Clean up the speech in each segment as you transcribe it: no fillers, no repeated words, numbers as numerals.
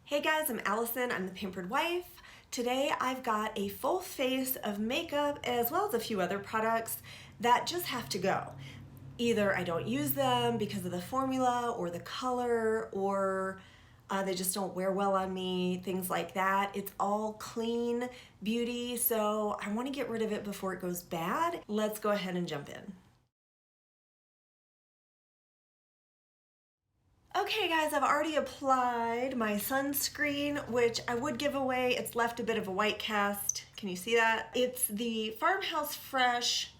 Hey guys, I'm Allison, I'm the Pampered Wife. Today I've got a full face of makeup as well as a few other products that just have to go. Either I don't use them because of the formula or the color, or they just don't wear well on me, things like that. It's all clean beauty, so I want to get rid of it before it goes bad. Let's go ahead and jump in. Okay guys, I've already applied my sunscreen, which I would give away. It's left a bit of a white cast. Can you see that? It's the Farmhouse Fresh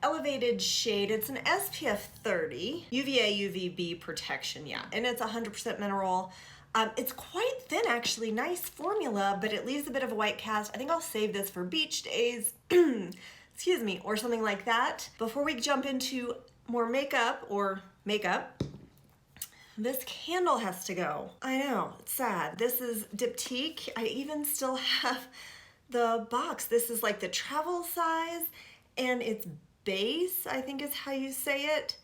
Elevated Shade. It's an SPF 30 UVA UVB protection, yeah, and it's 100% mineral. It's quite thin actually, nice formula, but it leaves a bit of a white cast. I think I'll save this for beach days, excuse me, or something like that. Before we jump into more makeup, this candle has to go. I know, it's sad. This is Diptyque. I even still have the box. This is like the travel size, and it's base, I think is how you say it.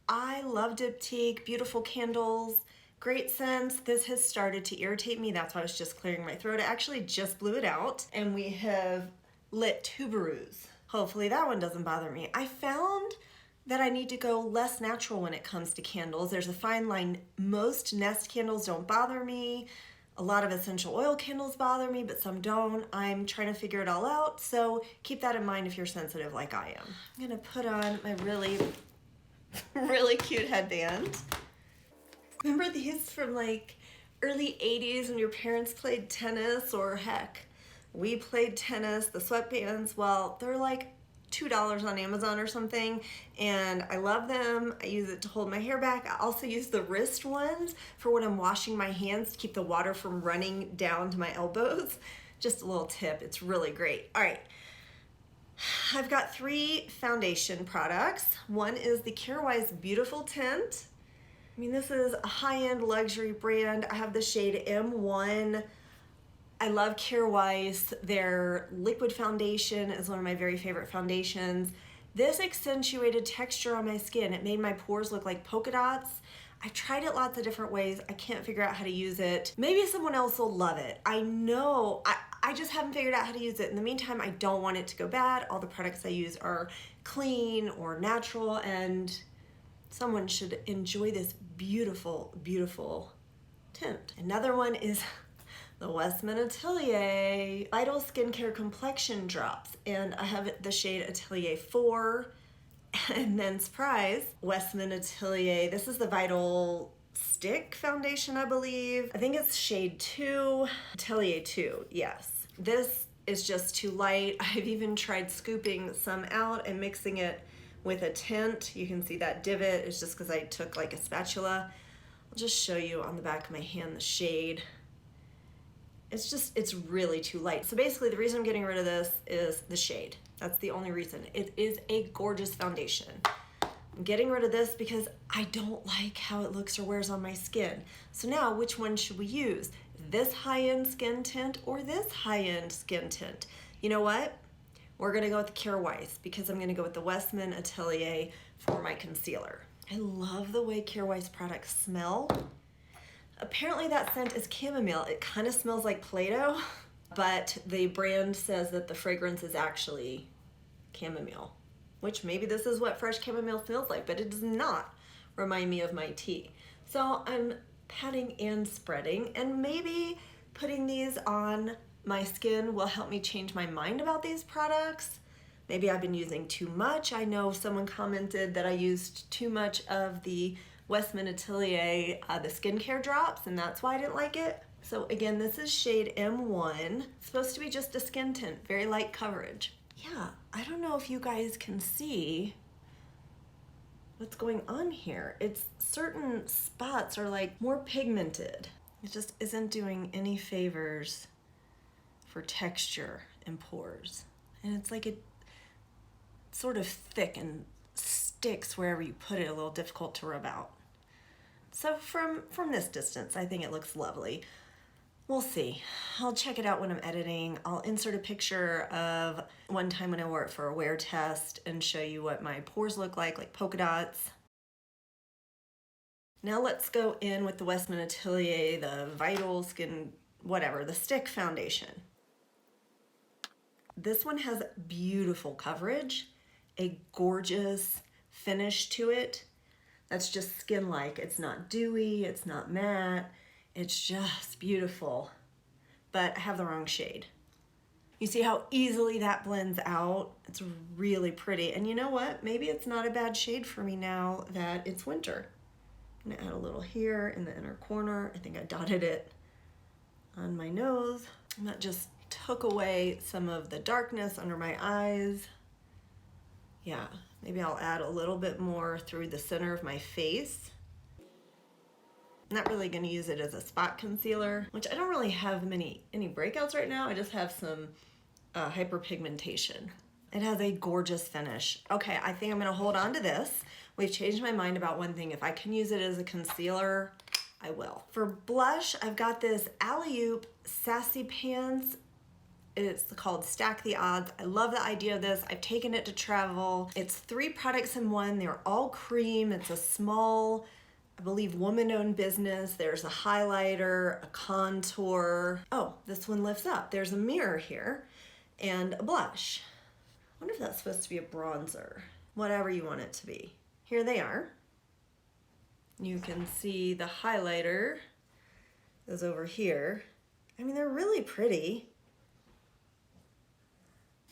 I love Diptyque, beautiful candles, great scents. This has started to irritate me. That's why I was just clearing my throat. I actually just blew it out, and we have lit tuberose. Hopefully that one doesn't bother me. I found that I need to go less natural when it comes to candles. There's a fine line. Most Nest candles don't bother me. A lot of essential oil candles bother me, but some don't. I'm trying to figure it all out, so keep that in mind if you're sensitive like I am. I'm gonna put on my really, really cute headband. Remember these from like early 80s when your parents played tennis, or heck, we played tennis, the sweatbands? Well, they're like $2 on Amazon or something, and I love them. I use it to hold my hair back. I also use the wrist ones for when I'm washing my hands to keep the water from running down to my elbows. Just a little tip, it's really great. All right, I've got 3 foundation products. One is the Kjaer Beautiful Tint. I mean, this is a high-end luxury brand. I have the shade M1. I love Kjaer. Their liquid foundation is one of my very favorite foundations. This accentuated texture on my skin. It made my pores look like polka dots. I've tried it lots of different ways. I can't figure out how to use it. Maybe someone else will love it. I know, I just haven't figured out how to use it. In the meantime, I don't want it to go bad. All the products I use are clean or natural, and someone should enjoy this beautiful, beautiful tint. Another one is the Westman Atelier Vital Skincare Complexion Drops, and I have the shade Atelier 4, and then surprise, Westman Atelier. This is the Vital Stick Foundation, I believe. I think it's shade 2, Atelier 2, yes. This is just too light. I've even tried scooping some out and mixing it with a tint. You can see that divot. It's just because I took like a spatula. I'll just show you on the back of my hand the shade. It's really too light. So basically the reason I'm getting rid of this is the shade. That's the only reason. It is a gorgeous foundation. I'm getting rid of this because I don't like how it looks or wears on my skin. So now, which one should we use? This high-end skin tint or this high-end skin tint? You know what? We're gonna go with the Kjaer because I'm gonna go with the Westman Atelier for my concealer. I love the way Kjaer products smell. Apparently that scent is chamomile. It kind of smells like Play-Doh, but the brand says that the fragrance is actually chamomile, which maybe this is what fresh chamomile smells like, but it does not remind me of my tea. So I'm patting and spreading, and maybe putting these on my skin will help me change my mind about these products. Maybe I've been using too much. I know someone commented that I used too much of the Westman Atelier, the skincare drops, and that's why I didn't like it. So again, this is shade M1. It's supposed to be just a skin tint, very light coverage. Yeah, I don't know if you guys can see what's going on here. It's certain spots are like more pigmented. It just isn't doing any favors for texture and pores. And it's like it's sort of thick and sticks wherever you put it, a little difficult to rub out. So from this distance, I think it looks lovely. We'll see. I'll check it out when I'm editing. I'll insert a picture of one time when I wore it for a wear test and show you what my pores look like polka dots. Now let's go in with the Westman Atelier, the Vital Skin whatever, the stick foundation. This one has beautiful coverage, a gorgeous finish to it. That's just skin-like. It's not dewy, it's not matte, it's just beautiful. But I have the wrong shade. You see how easily that blends out? It's really pretty. And you know what? Maybe it's not a bad shade for me now that it's winter. I'm gonna add a little here in the inner corner. I think I dotted it on my nose. And that just took away some of the darkness under my eyes. Yeah, maybe I'll add a little bit more through the center of my face. I'm not really gonna use it as a spot concealer, which I don't really have any breakouts right now. I just have some hyperpigmentation. It has a gorgeous finish. Okay, I think I'm gonna hold on to this. We've changed my mind about one thing. If I can use it as a concealer, I will. For blush, I've got this Alley-Oop Sassy Pants. It's called Stack the Odds. I love the idea of this. I've taken it to travel. It's 3 products in one. They're all cream. It's a small, I believe, woman-owned business. There's a highlighter, a contour. Oh, this one lifts up. There's a mirror here and a blush. I wonder if that's supposed to be a bronzer. Whatever you want it to be. Here they are. You can see the highlighter is over here. I mean, they're really pretty.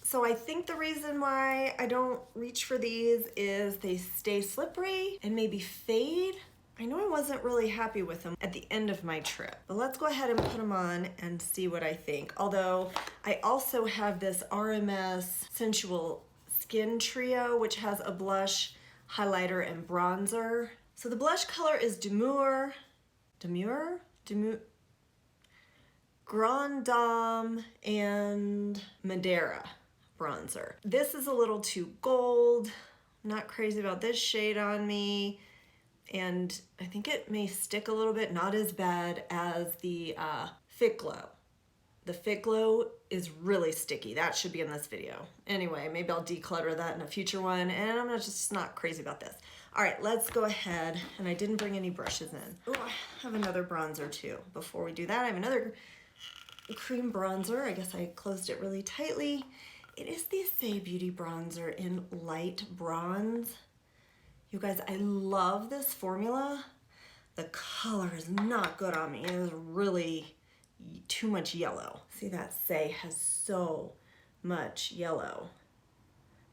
So I think the reason why I don't reach for these is they stay slippery and maybe fade. I know I wasn't really happy with them at the end of my trip, but let's go ahead and put them on and see what I think. Although I also have this RMS Sensual Skin Trio, which has a blush, highlighter, and bronzer. So the blush color is Grand Dame and Madeira bronzer. This is a little too gold. I'm not crazy about this shade on me. And I think it may stick a little bit, not as bad as the Fit Glow. The Fit Glow is really sticky. That should be in this video. Anyway, maybe I'll declutter that in a future one, and I'm just not crazy about this. All right, let's go ahead, and I didn't bring any brushes in. Oh, I have another bronzer too. Before we do that, I have another cream bronzer. I guess I closed it really tightly. It is the Say Beauty bronzer in light bronze. You guys, I love this formula. The color is not good on me. It is really too much yellow. See, that Say has so much yellow.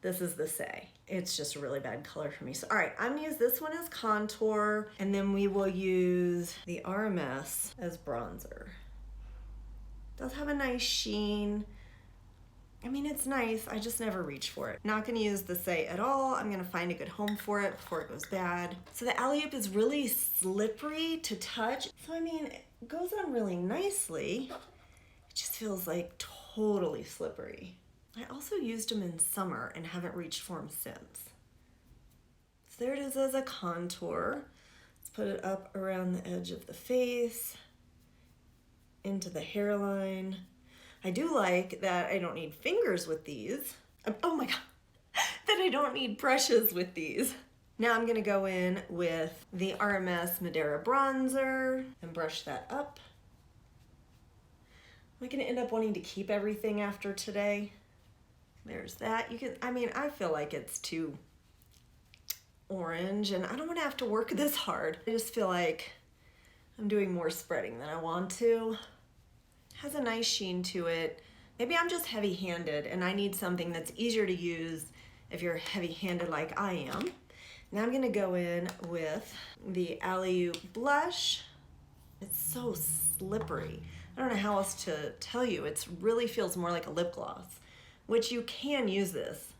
This is the Say. It's just a really bad color for me. So, all right, I'm gonna use this one as contour, and then we will use the RMS as bronzer. It does have a nice sheen. I mean, it's nice, I just never reach for it. Not gonna use the Say at all. I'm gonna find a good home for it before it goes bad. So the Alley-Oop is really slippery to touch. So I mean, it goes on really nicely. It just feels like totally slippery. I also used them in summer and haven't reached for them since. So there it is as a contour. Let's put it up around the edge of the face, into the hairline. I do like that I don't need fingers with these. Oh my God, that I don't need brushes with these. Now I'm gonna go in with the RMS Madeira bronzer and brush that up. Am I gonna end up wanting to keep everything after today? There's that. You can, I mean, I feel like it's too orange and I don't wanna have to work this hard. I just feel like I'm doing more spreading than I want to. Has a nice sheen to it. Maybe I'm just heavy-handed and I need something that's easier to use if you're heavy-handed like I am. Now I'm gonna go in with the Alley-Oop blush. It's so slippery. I don't know how else to tell you. It really feels more like a lip gloss, which you can use this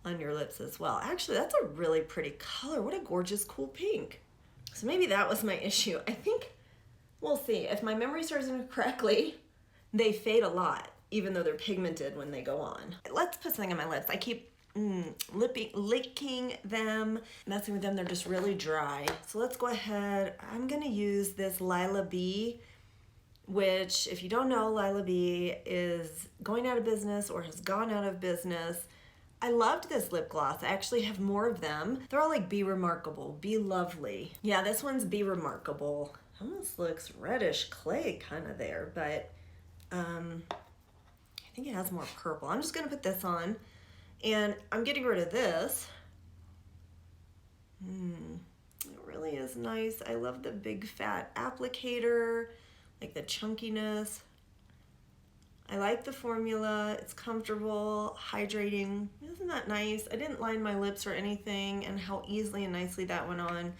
on your lips as well. Actually, that's a really pretty color. What a gorgeous, cool pink. So maybe that was my issue. I think we'll see. If my memory serves me correctly, they fade a lot, even though they're pigmented when they go on. Let's put something on my lips. I keep licking them, messing with them. They're just really dry. So let's go ahead. I'm gonna use this Lilah B, which, if you don't know, Lilah B is going out of business or has gone out of business. I loved this lip gloss. I actually have more of them. They're all like Be Remarkable, Be Lovely. Yeah, this one's Be Remarkable. almost looks reddish clay kind of there, but I think it has more purple. I'm just gonna put this on, and I'm getting rid of this. It really is nice. I love the big fat applicator, like the chunkiness. I like the formula. It's comfortable, hydrating. Isn't that nice? I didn't line my lips or anything, and how easily and nicely that went on.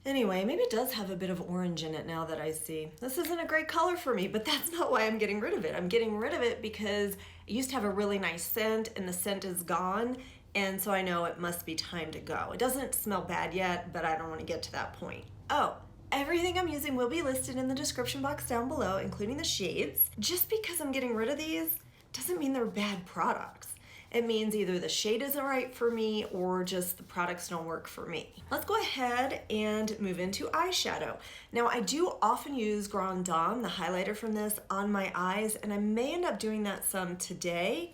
Anyway, maybe it does have a bit of orange in it now that I see. This isn't a great color for me, but that's not why I'm getting rid of it. I'm getting rid of it because it used to have a really nice scent, and the scent is gone, and so I know it must be time to go. It doesn't smell bad yet, but I don't want to get to that point. Oh, everything I'm using will be listed in the description box down below, including the shades. Just because I'm getting rid of these doesn't mean they're bad products. It means either the shade isn't right for me or just the products don't work for me. Let's go ahead and move into eyeshadow. Now, I do often use Grand Dame, the highlighter from this, on my eyes, and I may end up doing that some today.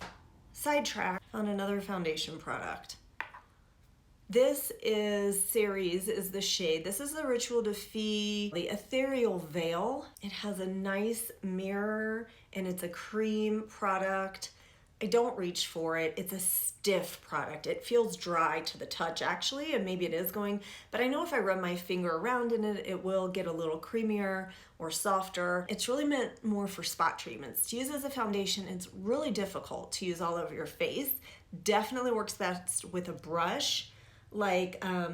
Sidetrack on another foundation product. This is Ceres is the shade. This is the Ritual de Fille, the Ethereal Veil. It has a nice mirror and it's a cream product. I don't reach for it. It's a stiff product. It feels dry to the touch actually, and maybe it is going, but I know if I rub my finger around in it, it will get a little creamier or softer. It's really meant more for spot treatments. To use as a foundation, it's really difficult to use all over your face. Definitely works best with a brush. Like, I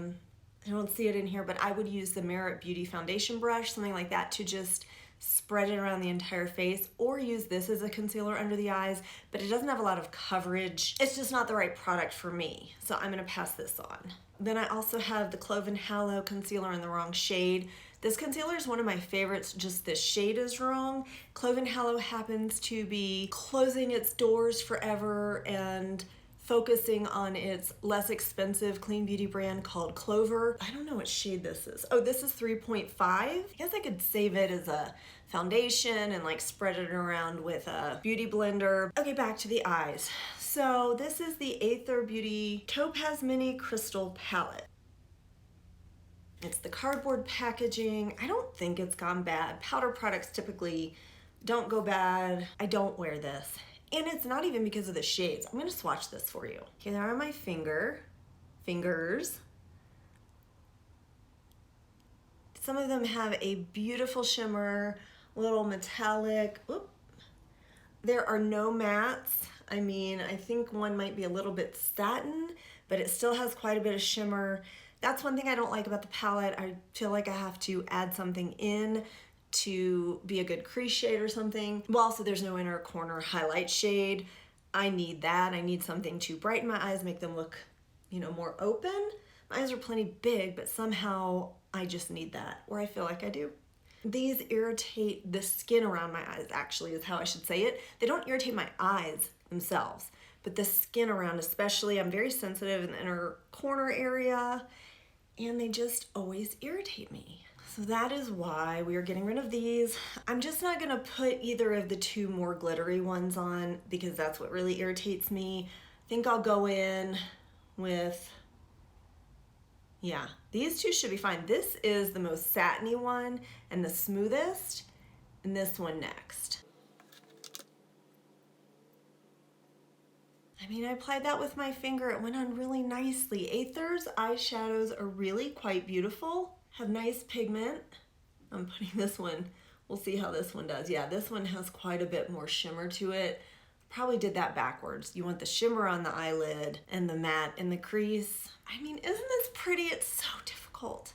don't see it in here, but I would use the Merit Beauty foundation brush, something like that, to just spread it around the entire face, or use this as a concealer under the eyes, but it doesn't have a lot of coverage. It's just not the right product for me, so I'm gonna pass this on. Then I also have the Clove Hallow Concealer in the wrong shade. This concealer is one of my favorites, just the shade is wrong. Clove Hallow happens to be closing its doors forever and focusing on its less expensive clean beauty brand called Clover. I don't know what shade this is. Oh, this is 3.5. I guess I could save it as a foundation and like spread it around with a beauty blender. Okay, back to the eyes. So this is the Athr Beauty Topaz Mini Crystal Palette. It's the cardboard packaging. I don't think it's gone bad. Powder products typically don't go bad. I don't wear this. And it's not even because of the shades. I'm gonna swatch this for you. Okay, there are my fingers. Some of them have a beautiful shimmer, little metallic. Oop. There are no mattes. I mean, I think one might be a little bit satin, but it still has quite a bit of shimmer. That's one thing I don't like about the palette. I feel like I have to add something in to be a good crease shade or something. Well, also there's no inner corner highlight shade. I need that. I need something to brighten my eyes, make them look, you know, more open. My eyes are plenty big, but somehow I just need that, or I feel like I do. These irritate the skin around my eyes, actually, is how I should say it. They don't irritate my eyes themselves, but the skin around especially. I'm very sensitive in the inner corner area, and they just always irritate me. So that is why we are getting rid of these. I'm just not gonna put either of the two more glittery ones on because that's what really irritates me. I think I'll go in with, yeah, these two should be fine. This is the most satiny one and the smoothest, and this one next. I mean, I applied that with my finger. It went on really nicely. Athr's eyeshadows are really quite beautiful. Have nice pigment. I'm putting this one, we'll see how this one does. Yeah, this one has quite a bit more shimmer to it. Probably did that backwards. You want the shimmer on the eyelid and the matte in the crease. I mean, isn't this pretty? It's so difficult.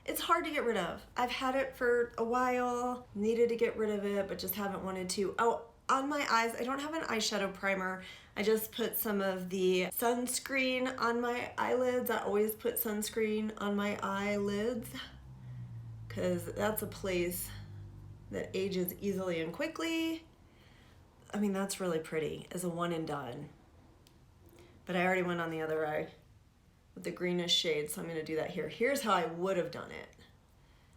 It's hard to get rid of. I've had it for a while, needed to get rid of it, but just haven't wanted to. Oh, on my eyes, I don't have an eyeshadow primer. I just put some of the sunscreen on my eyelids. I always put sunscreen on my eyelids because that's a place that ages easily and quickly. I mean, that's really pretty as a one and done. But I already went on the other eye with the greenish shade, so I'm gonna do that here. Here's how I would have done it.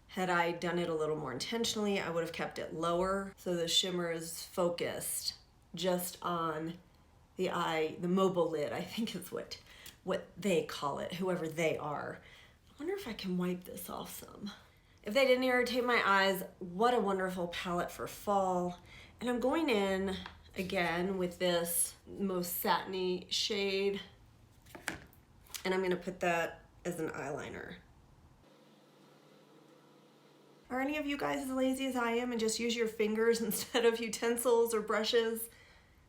Had I done it a little more intentionally, I would have kept it lower so the shimmer is focused just on the eye, the mobile lid, I think is what they call it, whoever they are. I wonder if I can wipe this off some. If they didn't irritate my eyes, what a wonderful palette for fall. And I'm going in again with this most satiny shade, and I'm gonna put that as an eyeliner. Are any of you guys as lazy as I am and just use your fingers instead of utensils or brushes?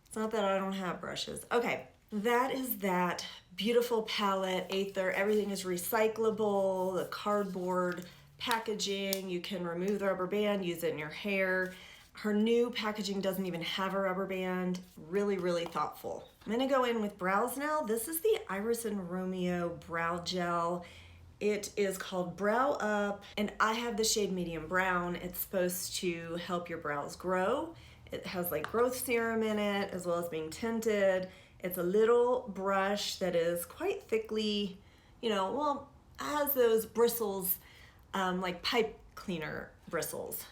It's not that I don't have brushes. Okay, that is that beautiful palette, Athr. Everything is recyclable, the cardboard packaging, you can remove the rubber band, use it in your hair. Her new packaging doesn't even have a rubber band. Really, really thoughtful. I'm gonna go in with brows now. This is the Iris and Romeo Brow Gel. It is called Brow Up, and I have the shade medium brown. It's supposed to help your brows grow. It has like growth serum in it, as well as being tinted. It's a little brush that is quite thickly, you know, well, has those bristles, like pipe cleaner bristles,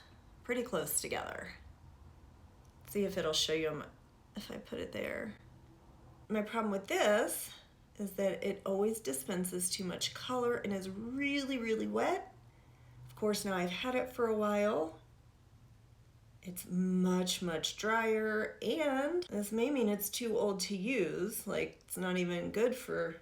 pretty close together. See if it'll show you if I put it there. My problem with this is that it always dispenses too much color and is really, really wet. Of course, now I've had it for a while. It's much, much drier, and this may mean it's too old to use, like it's not even good for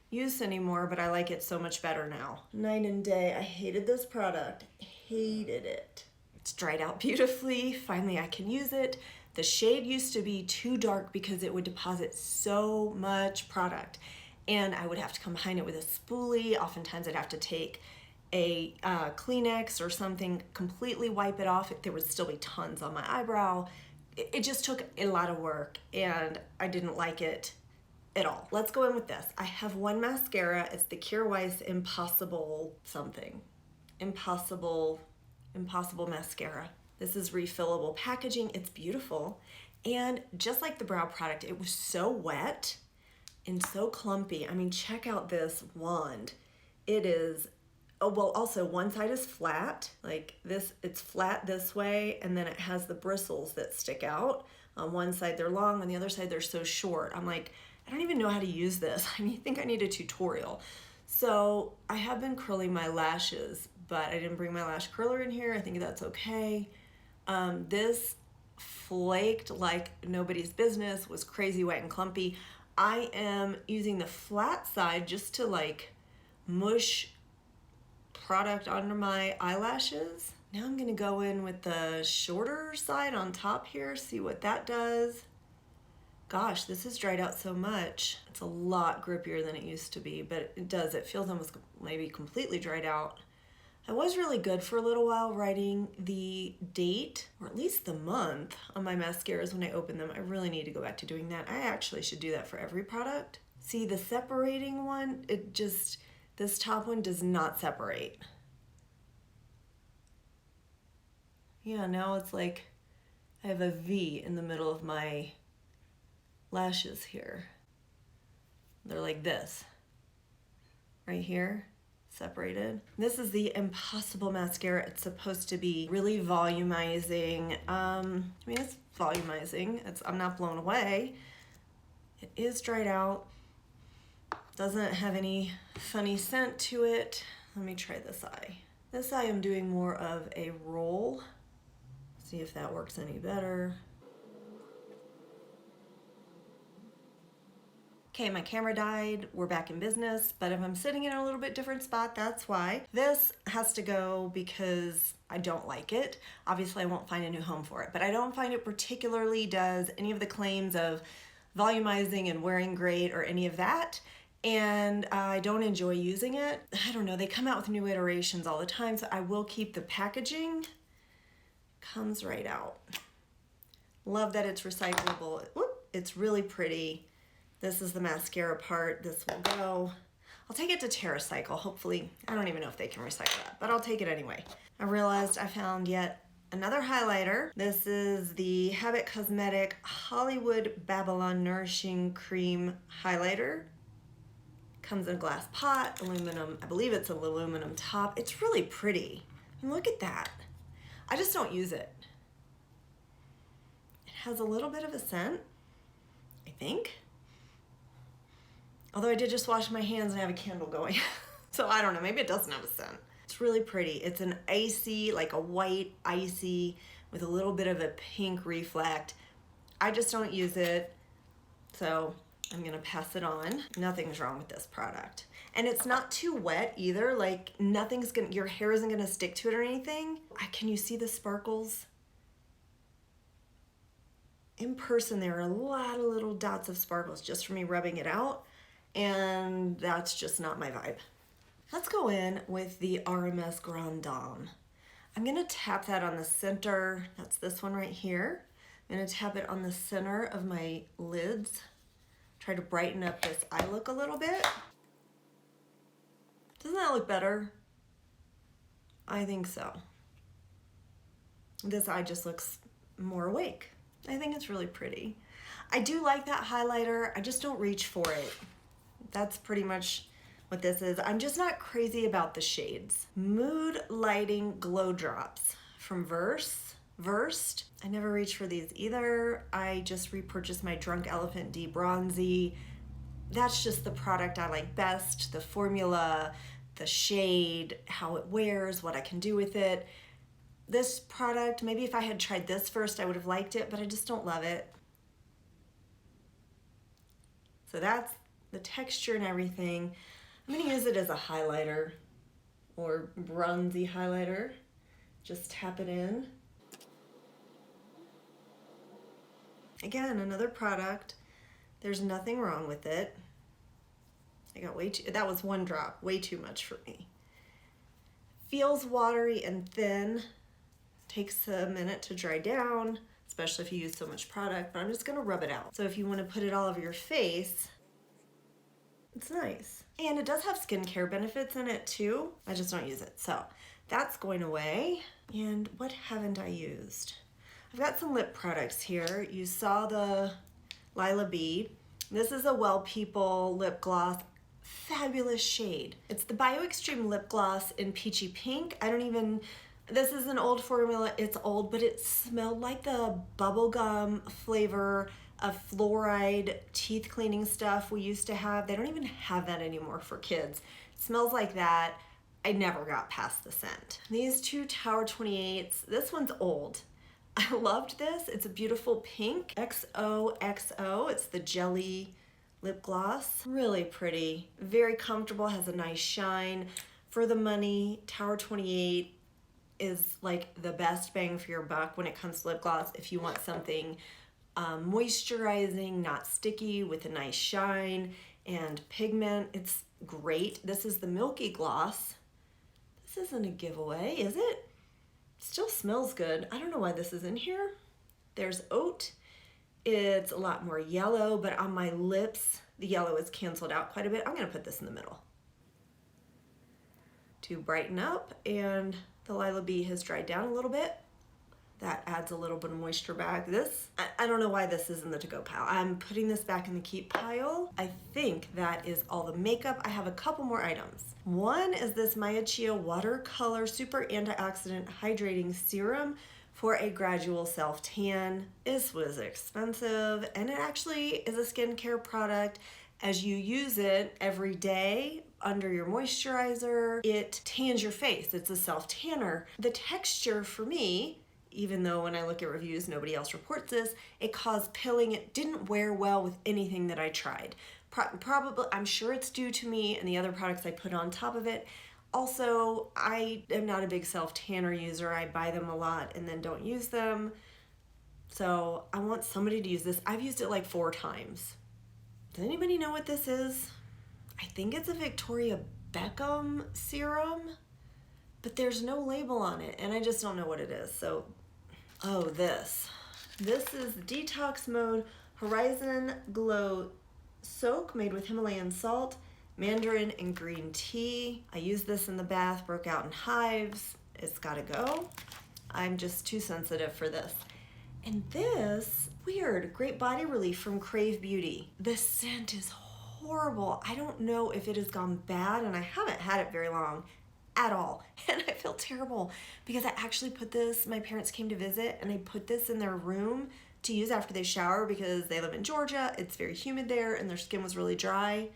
use anymore, but I like it so much better now. Night and day, I hated this product, hated it. It's dried out beautifully, finally I can use it. The shade used to be too dark because it would deposit so much product, and I would have to come behind it with a spoolie. Oftentimes I'd have to take a Kleenex or something, completely wipe it off. There would still be tons on my eyebrow. It just took a lot of work, and I didn't like it at all. Let's go in with this. I have one mascara. It's the Kjaer Weis Impossible something. Impossible mascara. This is refillable packaging. It's beautiful. And just like the brow product, it was so wet and so clumpy. I mean, check out this wand. It is, oh, well, also one side is flat, like this, it's flat this way, and then it has the bristles that stick out. On one side they're long, on the other side they're so short. I'm like, I don't even know how to use this. I mean, I think I need a tutorial. So I have been curling my lashes, but I didn't bring my lash curler in here. I think that's okay. This flaked like nobody's business, was crazy wet and clumpy. I am using the flat side just to like mush product under my eyelashes. Now I'm gonna go in with the shorter side on top here, see what that does. Gosh, this has dried out so much. It's a lot grippier than it used to be, but it does, it feels almost maybe completely dried out. I was really good for a little while writing the date, or at least the month, on my mascaras when I open them. I really need to go back to doing that. I actually should do that for every product. See, the separating one, it just, this top one does not separate. Yeah, now it's like I have a V in the middle of my lashes here. They're like this, right here, separated. This is the Impossible mascara. It's supposed to be really volumizing. I mean, it's volumizing. I'm not blown away. It is dried out. Doesn't have any funny scent to it. Let me try this eye. This eye I'm doing more of a roll. See if that works any better. Okay, my camera died, we're back in business, but if I'm sitting in a little bit different spot, that's why. This has to go because I don't like it. Obviously I won't find a new home for it, but I don't find it particularly does any of the claims of volumizing and wearing great or any of that, and I don't enjoy using it. I don't know, they come out with new iterations all the time, so I will keep the packaging. Comes right out. Love that it's recyclable. Whoop, it's really pretty. This is the mascara part. This will go. I'll take it to TerraCycle. Hopefully, I don't even know if they can recycle that, but I'll take it anyway. I realized I found yet another highlighter. This is the Habit Cosmetic Hollywood Babylon Nourishing Cream Highlighter. Comes in a glass pot, aluminum, I believe it's an aluminum top. It's really pretty. And look at that. I just don't use it. It has a little bit of a scent, I think. Although I did just wash my hands and I have a candle going. So I don't know, maybe it doesn't have a scent. It's It's really pretty. It's an icy, like a white icy with a little bit of a pink reflect. I just don't use it, so I'm gonna pass it on. Nothing's wrong with this product. And it's not too wet either. Like nothing's gonna, your hair isn't gonna stick to it or anything. Can you see the sparkles? In person, there are a lot of little dots of sparkles just from me rubbing it out, and that's just not my vibe. Let's go in with the RMS Grand Dame. I'm gonna tap that on the center. That's this one right here. I'm gonna tap it on the center of my lids. Try to brighten up this eye look a little bit. Doesn't that look better? I think so. This eye just looks more awake. I think it's really pretty. I do like that highlighter. I just don't reach for it. That's pretty much what this is. I'm just not crazy about the shades. Mood Lighting Glow Drops from Versed. I never reach for these either. I just repurchased my Drunk Elephant De-Bronzy. That's just the product I like best. The formula, the shade, how it wears, what I can do with it. This product, maybe if I had tried this first, I would have liked it, but I just don't love it. So that's the texture and everything. I'm gonna use it as a highlighter or bronzy highlighter. Just tap it in. Again, another product. There's nothing wrong with it. I got way too, that was one drop, way too much for me. Feels watery and thin. Takes a minute to dry down, especially if you use so much product, but I'm just gonna rub it out. So if you wanna put it all over your face, it's nice. And it does have skincare benefits in it too. I just don't use it. So that's going away. And what haven't I used? I've got some lip products here. You saw the Lilah B. This is a Well People lip gloss. Fabulous shade. It's the Bio Extreme lip gloss in peachy pink. This is an old formula, it's old, but it smelled like the bubblegum flavor of fluoride teeth cleaning stuff we used to have. They don't even have that anymore for kids. It smells like that. I never got past the scent. These two Tower 28s, this one's old. I loved this. It's a beautiful pink, XOXO. It's the jelly lip gloss. Really pretty, very comfortable, has a nice shine. For the money, Tower 28 is like the best bang for your buck when it comes to lip gloss. If you want something moisturizing, not sticky, with a nice shine and pigment, it's great. This is the Milky Gloss. This isn't a giveaway, is it? Still smells good. I don't know why this is in here. There's oat. It's a lot more yellow, but on my lips, the yellow is canceled out quite a bit. I'm gonna put this in the middle to brighten up, and the Lilah B has dried down a little bit. That adds a little bit of moisture back. I don't know why this is in the to-go pile. I'm putting this back in the keep pile. I think that is all the makeup. I have a couple more items. One is this Maya Chia Watercolor Super Antioxidant Hydrating Serum for a gradual self-tan. This was expensive, and it actually is a skincare product. As you use it every day under your moisturizer, it tans your face. It's a self-tanner. The texture for me, even though when I look at reviews, nobody else reports this, it caused pilling. It didn't wear well with anything that I tried. Probably, I'm sure it's due to me and the other products I put on top of it. Also, I am not a big self-tanner user. I buy them a lot and then don't use them. So I want somebody to use this. I've used it like 4 times. Does anybody know what this is? I think it's a Victoria Beckham serum, but there's no label on it and I just don't know what it is. So, oh, this is Detox Mode Horizon Glow Soak made with Himalayan salt, mandarin, and green tea. I used this in the bath, broke out in hives. It's gotta go. I'm just too sensitive for this. And this, weird, Great Body Relief from Crave Beauty. The scent is horrible. I don't know if it has gone bad, and I haven't had it very long at all. And I feel terrible because I actually put this, my parents came to visit, and I put this in their room to use after they shower because they live in Georgia. It's very humid there, and their skin was really dry.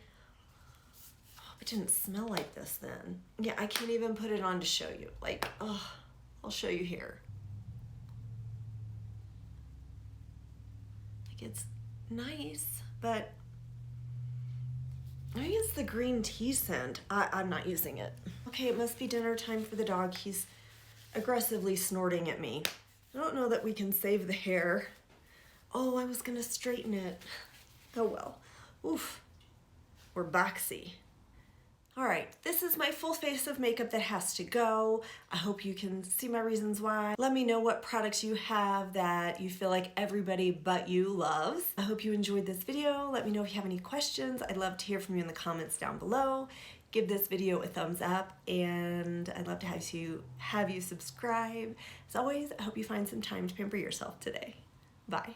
Oh it didn't smell like this then. Yeah, I can't even put it on to show you. Like, oh, I'll show you here. Like, it's nice, but maybe it's the green tea scent. I'm not using it. Okay, it must be dinner time for the dog. He's aggressively snorting at me. I don't know that we can save the hair. Oh, I was gonna straighten it. Oh well. Oof. We're boxy. All right, this is my full face of makeup that has to go. I hope you can see my reasons why. Let me know what products you have that you feel like everybody but you loves. I hope you enjoyed this video. Let me know if you have any questions. I'd love to hear from you in the comments down below. Give this video a thumbs up, and I'd love to have you subscribe. As always, I hope you find some time to pamper yourself today. Bye.